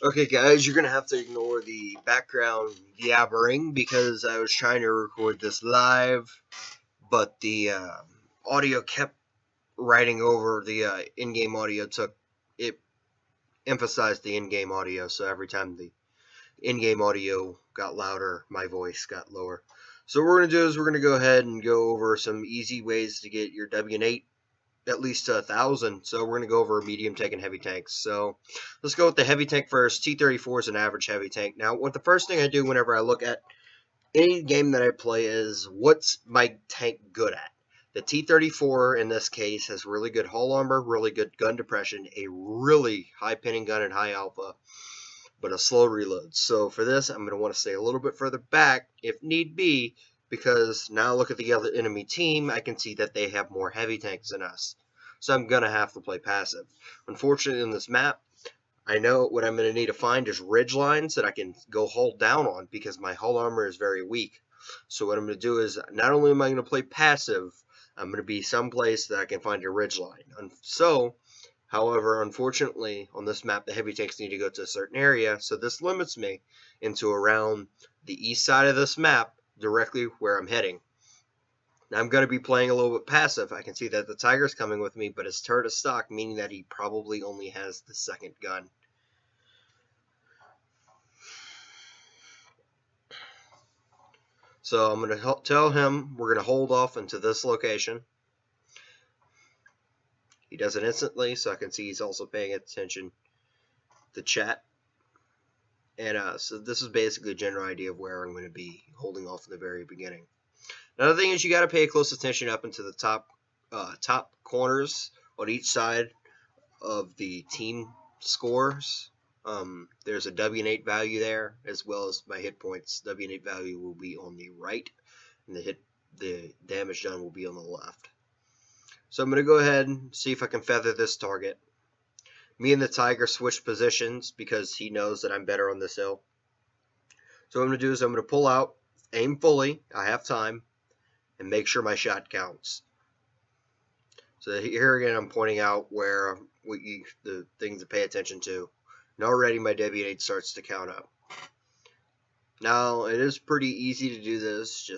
Okay, guys, you're gonna have to ignore the background yabbering because I was trying to record this live, but the audio kept writing over the in-game audio. It emphasized the in-game audio, so every time the in-game audio got louder, my voice got lower. So what we're gonna do is we're gonna go ahead and go over some easy ways to get your wn8 at least to 1,000. So we're going to go over medium tank and heavy tanks. So let's go with the heavy tank first. T-34 is an average heavy tank. Now, what the first thing I do whenever I look at any game that I play is what's my tank good at? The T-34 in this case has really good hull armor, really good gun depression, a really high pinning gun and high alpha, but a slow reload. So for this, I'm going to want to stay a little bit further back if need be, because now look at the other enemy team, I can see that they have more heavy tanks than us. So I'm going to have to play passive. Unfortunately, in this map, I know what I'm going to need to find is ridge lines that I can go hold down on because my hull armor is very weak. So what I'm going to do is not only am I going to play passive, I'm going to be someplace that I can find a ridge line. However, unfortunately, on this map, the heavy tanks need to go to a certain area, so this limits me into around the east side of this map, directly where I'm heading. Now, I'm going to be playing a little bit passive. I can see that the Tiger's coming with me, but his turret is stock, meaning that he probably only has the second gun. So I'm going to tell him we're going to hold off into this location. He does it instantly, so I can see he's also paying attention to chat. And so this is basically a general idea of where I'm going to be holding off in the very beginning. Another thing is you got to pay close attention up into the top corners on each side of the team scores. There's a wn8 value there, as well as my hit points. wn8 value will be on the right, and the damage done will be on the left. So I'm going to go ahead and see if I can feather this target. Me and the Tiger switch positions because he knows that I'm better on this hill. So what I'm going to do is I'm going to pull out, aim fully, I have time, and make sure my shot counts. So here again I'm pointing out where the things to pay attention to. And already my wn8 starts to count up. Now it is pretty easy to do this,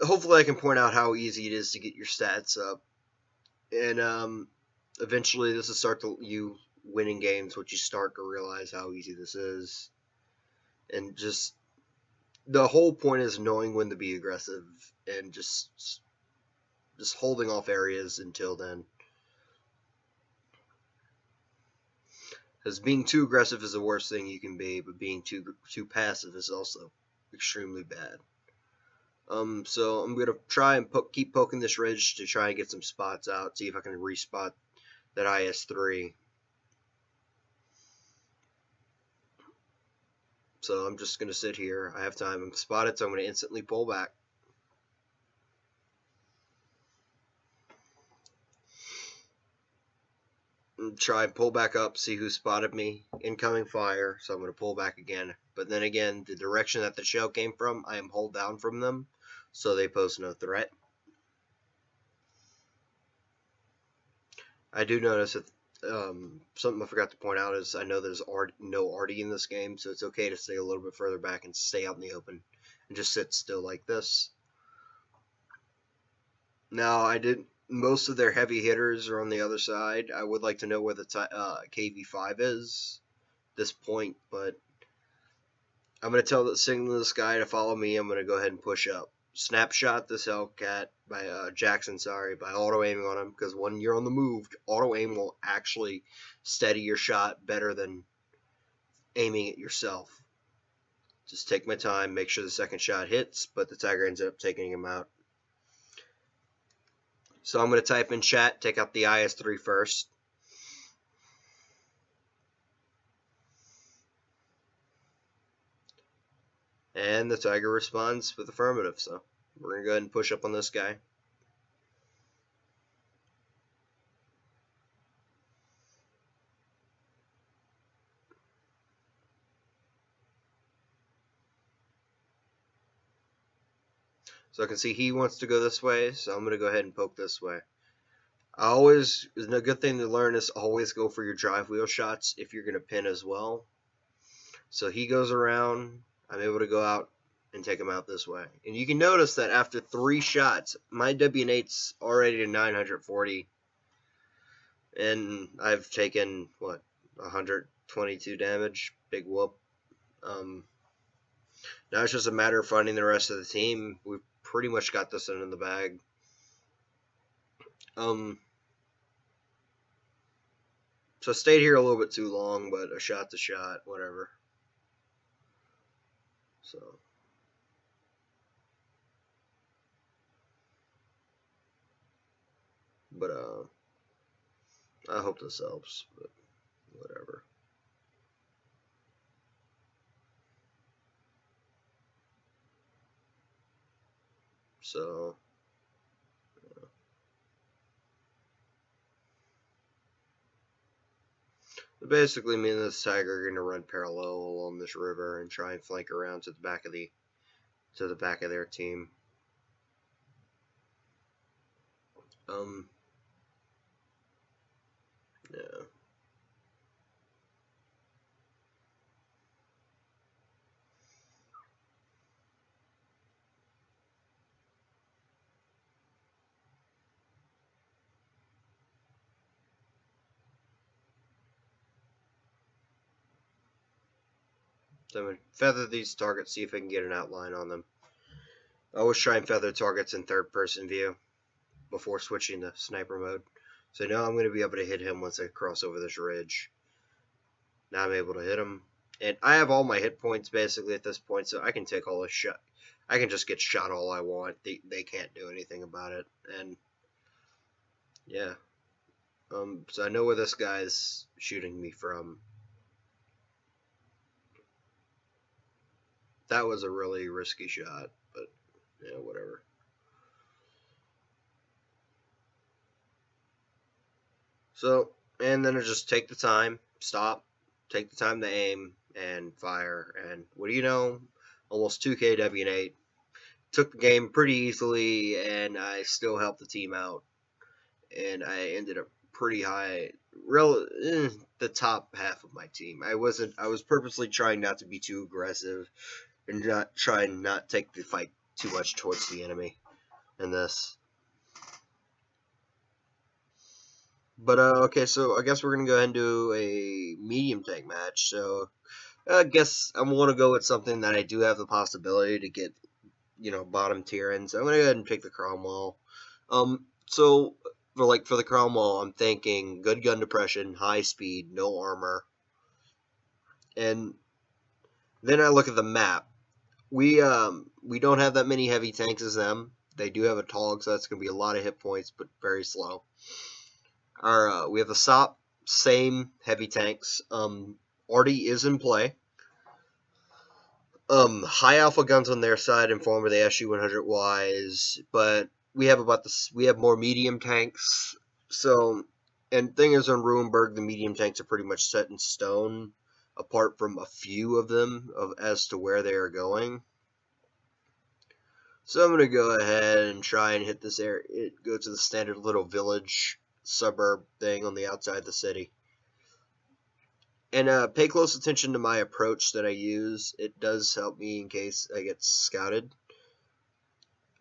hopefully I can point out how easy it is to get your stats up. And eventually this will start to you winning games, which you start to realize how easy this is. And just the whole point is knowing when to be aggressive and just holding off areas until then. Because being too aggressive is the worst thing you can be, but being too passive is also extremely bad. So I'm going to try and keep poking this ridge to try and get some spots out, see if I can respot that IS-3. So I'm just going to sit here. I have time. I'm spotted, so I'm going to instantly pull back. And try and pull back up, see who spotted me. Incoming fire, so I'm going to pull back again. But then again, the direction that the shell came from, I am hull down from them, so they pose no threat. I do notice that something I forgot to point out is I know there's no arty in this game, so it's okay to stay a little bit further back and stay out in the open and just sit still like this. Now, most of their heavy hitters are on the other side. I would like to know where the KV5 is at this point, but I'm going to signal this guy to follow me. I'm going to go ahead and push up. Snapshot this Hellcat by Jackson, by auto aiming on him, because when you're on the move, auto aim will actually steady your shot better than aiming it yourself. Just take my time, make sure the second shot hits, but the Tiger ends up taking him out. So I'm going to type in chat, take out the IS-3 first. And the Tiger responds with affirmative, so we're going to go ahead and push up on this guy. So I can see he wants to go this way, so I'm going to go ahead and poke this way. A good thing to learn is always go for your drive wheel shots if you're going to pin as well. So he goes around, I'm able to go out and take him out this way. And you can notice that after 3 shots, my wn8's already to 940. And I've taken, 122 damage. Big whoop. Now it's just a matter of finding the rest of the team. We've pretty much got this in the bag. So I stayed here a little bit too long, but a shot's a shot, whatever. So. But, I hope this helps, but whatever. So, basically, me and this tiger are going to run parallel along this river and try and flank around to the back of their team. Yeah. So I'm going to feather these targets, see if I can get an outline on them. I always try and feather targets in third-person view before switching to sniper mode. So now I'm going to be able to hit him once I cross over this ridge. Now I'm able to hit him. And I have all my hit points basically at this point, so I can take all this shot. I can just get shot all I want. They can't do anything about it. And yeah. So I know where this guy's shooting me from. That was a really risky shot, but yeah, whatever. So, and then I just take the time, stop, take the time to aim, and fire. And what do you know? Almost 2K wn8. Took the game pretty easily, and I still helped the team out. And I ended up pretty high, the top half of my team. I was purposely trying not to be too aggressive and not take the fight too much towards the enemy in this. But okay, so I guess we're gonna go ahead and do a medium tank match. So I guess I want to go with something that I do have the possibility to get, bottom tier in. So I'm gonna go ahead and pick the Cromwell. So for the Cromwell, I'm thinking good gun depression, high speed, no armor, and then I look at the map. We don't have that many heavy tanks as them. They do have a Tog, so that's gonna be a lot of hit points, but very slow. We have the SOP, same heavy tanks. Artie is in play. High alpha guns on their side in form of the SU-100Ys, but we have more medium tanks. So, and thing is, on Ruinberg, the medium tanks are pretty much set in stone, apart from a few of them as to where they are going. So I'm gonna go ahead and try and hit this area. Go to the standard little village suburb thing on the outside of the city. And pay close attention to my approach that I use. It does help me in case I get scouted.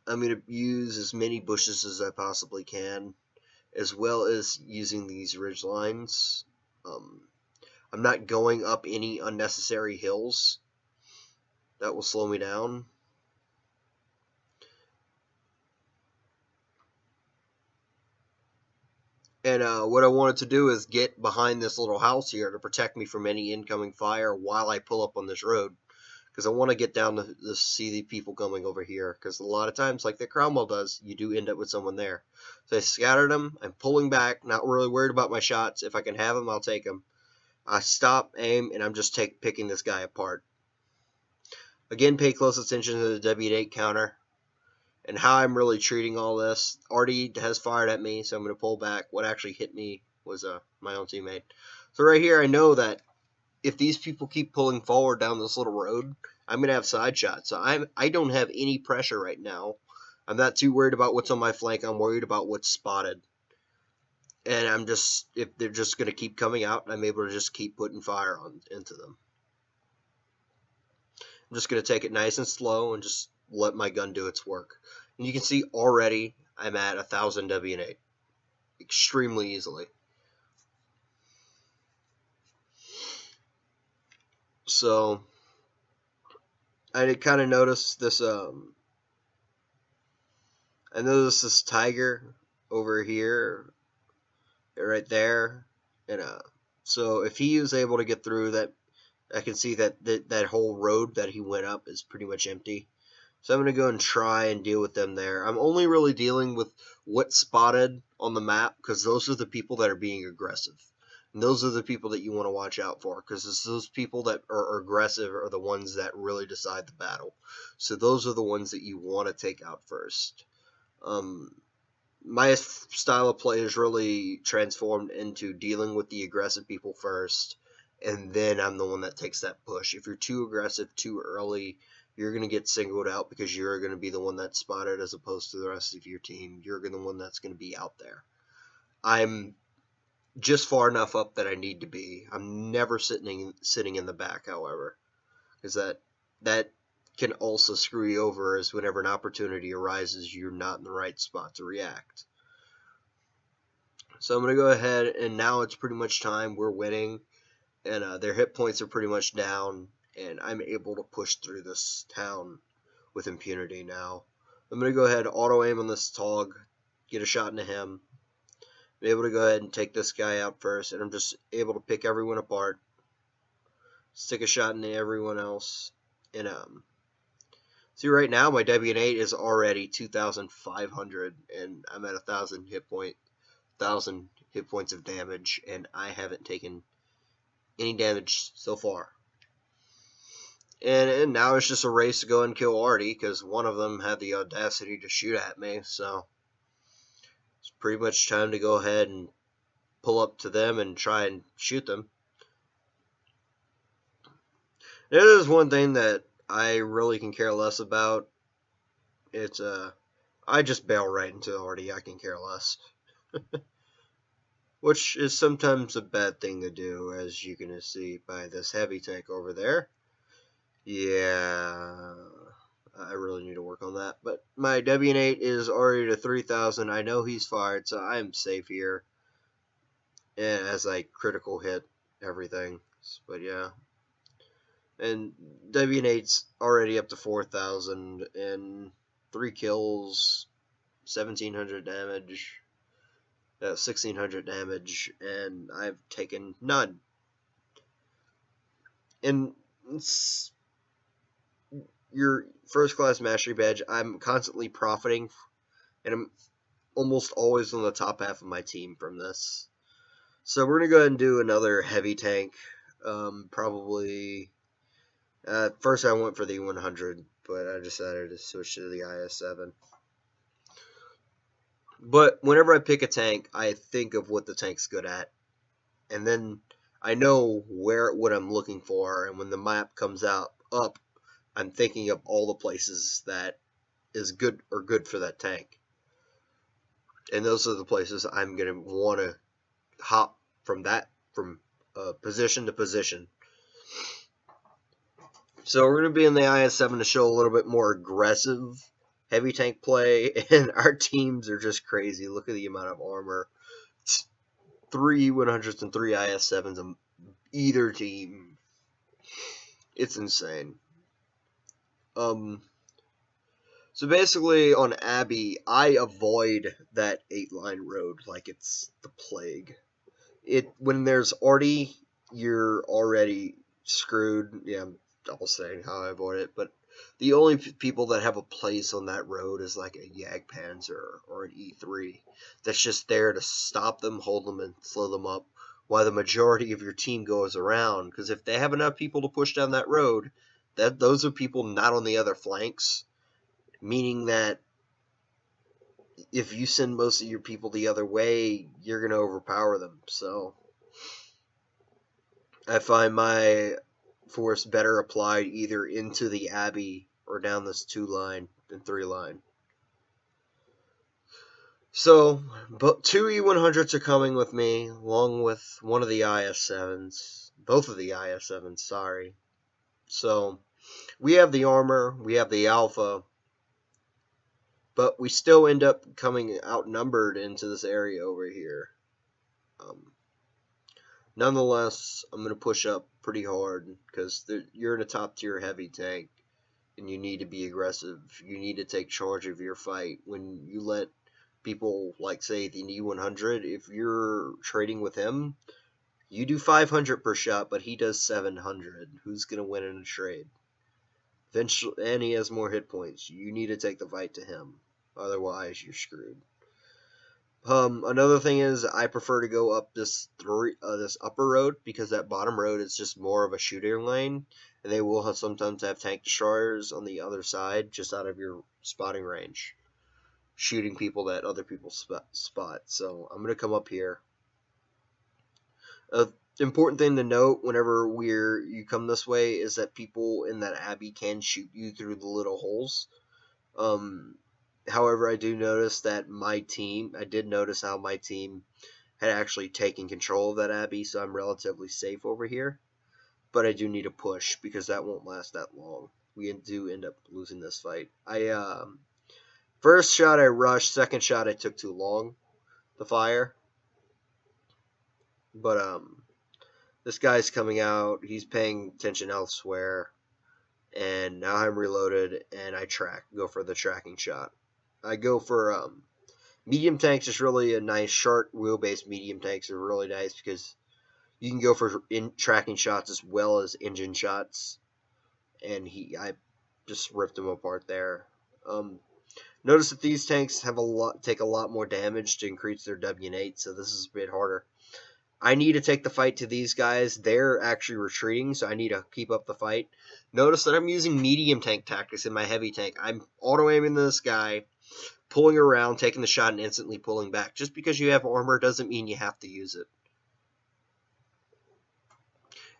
I'm going to use as many bushes as I possibly can, as well as using these ridge lines. I'm not going up any unnecessary hills. That will slow me down. And what I wanted to do is get behind this little house here to protect me from any incoming fire while I pull up on this road. Because I want to get down to see the people coming over here. Because a lot of times, like the Cromwell does, you do end up with someone there. So I scattered them. I'm pulling back, not really worried about my shots. If I can have them, I'll take them. I stop, aim, and I'm just picking this guy apart. Again, pay close attention to the W8 counter and how I'm really treating all this. Artie has fired at me, so I'm going to pull back. What actually hit me was my own teammate. So right here, I know that if these people keep pulling forward down this little road, I'm going to have side shots. So I don't have any pressure right now. I'm not too worried about what's on my flank. I'm worried about what's spotted. And I'm just, if they're just going to keep coming out, I'm able to just keep putting fire into them. I'm just going to take it nice and slow and just let my gun do its work. And you can see already I'm at 1,000 wn8 extremely easily. So I did kind of notice this. I noticed this tiger over here, right there, and so if he was able to get through that, I can see that that whole road that he went up is pretty much empty. So I'm going to go and try and deal with them there. I'm only really dealing with what's spotted on the map because those are the people that are being aggressive. And those are the people that you want to watch out for because it's those people that are aggressive are the ones that really decide the battle. So those are the ones that you want to take out first. My style of play is really transformed into dealing with the aggressive people first, and then I'm the one that takes that push. If you're too aggressive too early, you're going to get singled out because you're going to be the one that's spotted as opposed to the rest of your team. You're the one that's going to be out there. I'm just far enough up that I need to be. I'm never sitting in the back, however, because that can also screw you over as whenever an opportunity arises, you're not in the right spot to react. So I'm going to go ahead, and now it's pretty much time. We're winning, and their hit points are pretty much down, and I'm able to push through this town with impunity now. I'm going to go ahead, auto-aim on this Tog, get a shot into him. I'm able to go ahead and take this guy out first, and I'm just able to pick everyone apart, stick a shot into everyone else, and see, right now my wn8 is already 2,500, and I'm at 1,000 hit points of damage, and I haven't taken any damage so far. And now it's just a race to go and kill Artie because one of them had the audacity to shoot at me. So it's pretty much time to go ahead and pull up to them and try and shoot them. There is one thing that I really can care less about. It's I just bail right into Artie. I can care less. Which is sometimes a bad thing to do, as you can see by this heavy tank over there. Yeah, I really need to work on that. But my wn8 is already to 3,000. I know he's fired, so I am safe here. And as I critical hit everything. But yeah. And wn8's already up to 4,000 and 3 kills, 1,700 damage. 1,600 damage, and I've taken none. And it's your first class mastery badge. I'm constantly profiting, and I'm almost always on the top half of my team from this. So we're gonna go ahead and do another heavy tank. Probably. First I went for the 100, but I decided to switch to the IS-7. But whenever I pick a tank, I think of what the tank's good at. And then I know what I'm looking for. And when the map comes up, I'm thinking of all the places that is good or good for that tank. And those are the places I'm going to want to hop from position to position. So we're going to be in the IS-7 to show a little bit more aggressive heavy tank play, and our teams are just crazy. Look at the amount of armor. 3 100s and 3 IS-7s on either team. It's insane. So basically on Abbey, I avoid that 8-line road like it's the plague. When there's Artie, you're already screwed. Yeah, I'm double saying how I avoid it, but the only people that have a place on that road is like a Jagdpanzer or an E3 that's just there to stop them, hold them, and slow them up while the majority of your team goes around. Because if they have enough people to push down that road, those are people not on the other flanks, meaning that if you send most of your people the other way, you're going to overpower them. So I find my force better applied either into the Abbey or down this 2-line and 3-line. So, but two E100s are coming with me, along with one of the IS7s. Both of the IS7s, sorry. So, we have the armor, we have the alpha, but we still end up coming outnumbered into this area over here. Um, Nonetheless, I'm going to push up pretty hard because you're in a top tier heavy tank and you need to be aggressive. You need to take charge of your fight. When you let people like, say, the E100, if you're trading with him, you do 500 per shot, but he does 700. Who's going to win in a trade? Eventually, and he has more hit points. You need to take the fight to him. Otherwise, you're screwed. Another thing is I prefer to go up this upper road because that bottom road is just more of a shooting lane, and they will sometimes have tank destroyers on the other side, just out of your spotting range, shooting people that other people spot. So I'm gonna come up here. Important thing to note whenever you come this way is that people in that abbey can shoot you through the little holes. However, I do notice that I did notice how my team had actually taken control of that abbey, so I'm relatively safe over here. But I do need a push because that won't last that long. We do end up losing this fight. First shot I rushed, second shot I took too long to fire. But this guy's coming out, he's paying attention elsewhere, and now I'm reloaded and I go for the tracking shot. I go for medium tanks is really a nice short wheelbase. Medium tanks are really nice because you can go for tracking shots as well as engine shots, and I just ripped him apart there. Notice that these tanks take a lot more damage to increase their wn8, so this is a bit harder. I need to take the fight to these guys. They're actually retreating, so I need to keep up the fight. Notice that I'm using medium tank tactics in my heavy tank. I'm auto-aiming this guy, pulling around, taking the shot, and instantly pulling back. Just because you have armor doesn't mean you have to use it.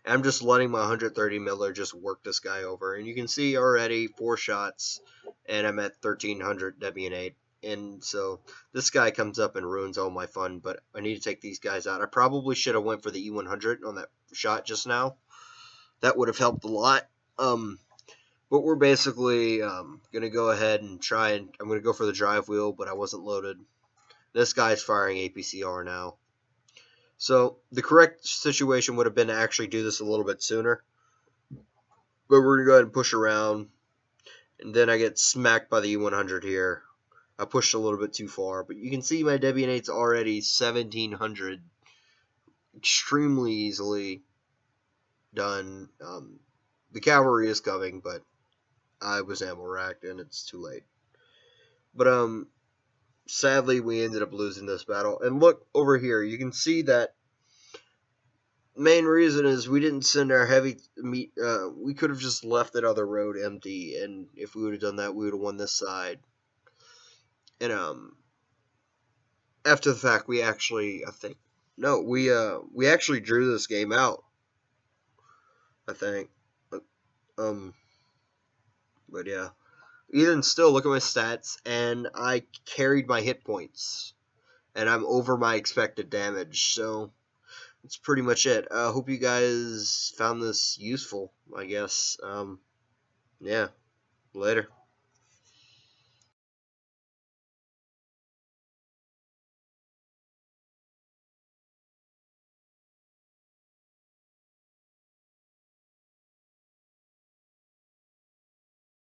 I'm just letting my 130 miller just work this guy over. And you can see already 4 shots, and I'm at 1300 wn8. And so this guy comes up and ruins all my fun, but I need to take these guys out. I probably should have went for the E100 on that shot just now. That would have helped a lot. But we're basically going to go ahead and I'm going to go for the drive wheel, but I wasn't loaded. This guy's firing APCR now. So the correct situation would have been to actually do this a little bit sooner. But we're going to go ahead and push around. And then I get smacked by the E100 here. I pushed a little bit too far. But you can see my wn8's already 1700. Extremely easily done. The cavalry is coming, but I was ammo racked and it's too late. But sadly we ended up losing this battle. And look over here, you can see that main reason is we didn't send our heavy meat. We could have just left that other road empty, and if we would have done that, we would have won this side. And after the fact, we actually we actually drew this game out. I think. But yeah. Even still, look at my stats, and I carried my hit points, and I'm over my expected damage. So that's pretty much it. I hope you guys found this useful, I guess. Yeah, later.